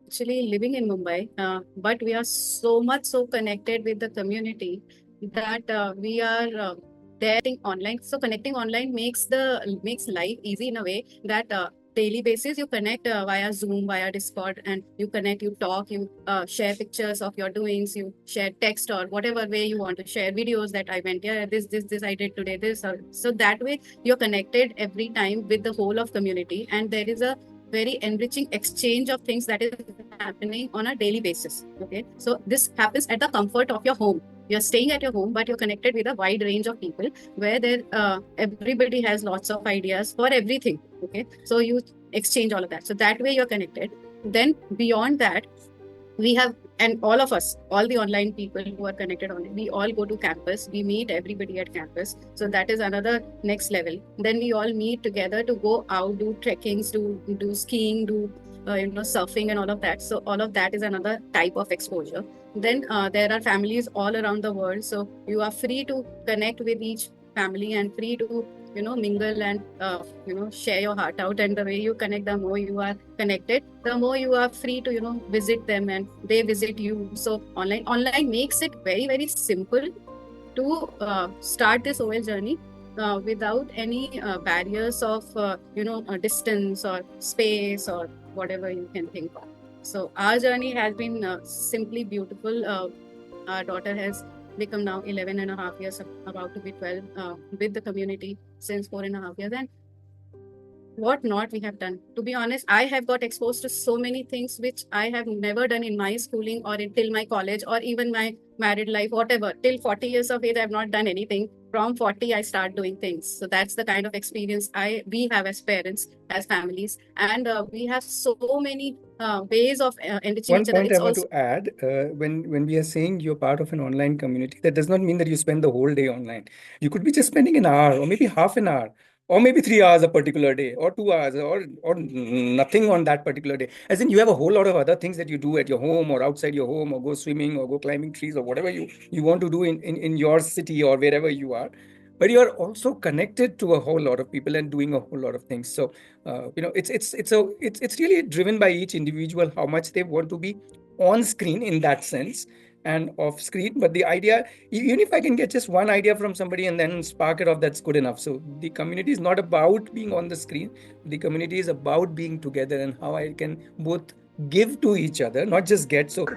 actually living in Mumbai, but we are so much so connected with the community that we are there online. So connecting online makes life easy in a way that daily basis you connect via Zoom, via Discord, and you connect, you talk, you share pictures of your doings, you share text or whatever way you want to share videos that I went here, this I did today, this. So that way you're connected every time with the whole of community, and there is a very enriching exchange of things that is happening on a daily basis. Okay, so this happens at the comfort of your home. You're staying at your home, but you're connected with a wide range of people where there everybody has lots of ideas for everything. Okay, so you exchange all of that. So that way you're connected. Then beyond that, we have, and all of us, all the online people who are connected on it, we all go to campus, we meet everybody at campus, so that is another next level. Then we all meet together to go out, do trekkings, do skiing, do surfing and all of that. So all of that is another type of exposure. Then there are families all around the world, so you are free to connect with each family and free to mingle and share your heart out. And the way you connect, the more you are connected, the more you are free to visit them and they visit you. So online makes it very very simple to start this OL journey without any barriers of distance or space or whatever you can think of. So our journey has been simply beautiful. Our daughter has become now 11 and a half years, about to be 12, with the community since 4.5 years. And what not we have done. To be honest, I have got exposed to so many things which I have never done in my schooling or till my college or even my married life, whatever. Till 40 years of age, I have not done anything. From 40, I start doing things. So that's the kind of experience we have as parents, as families, and we have so many ways of enriching One each other. point I It's want also to add, when we are saying you're part of an online community, that does not mean that you spend the whole day online. You could be just spending an hour, or maybe half an hour, or maybe 3 hours a particular day, or 2 hours, or nothing on that particular day. As in, you have a whole lot of other things that you do at your home or outside your home, or go swimming, or go climbing trees, or whatever you want to do in your city or wherever you are. But you are also connected to a whole lot of people and doing a whole lot of things. So it's really driven by each individual how much they want to be on screen in that sense and off screen. But the idea, even if I can get just one idea from somebody and then spark it off, that's good enough. So the community is not about being on the screen. The community is about being together and how I can both give to each other, not just get. So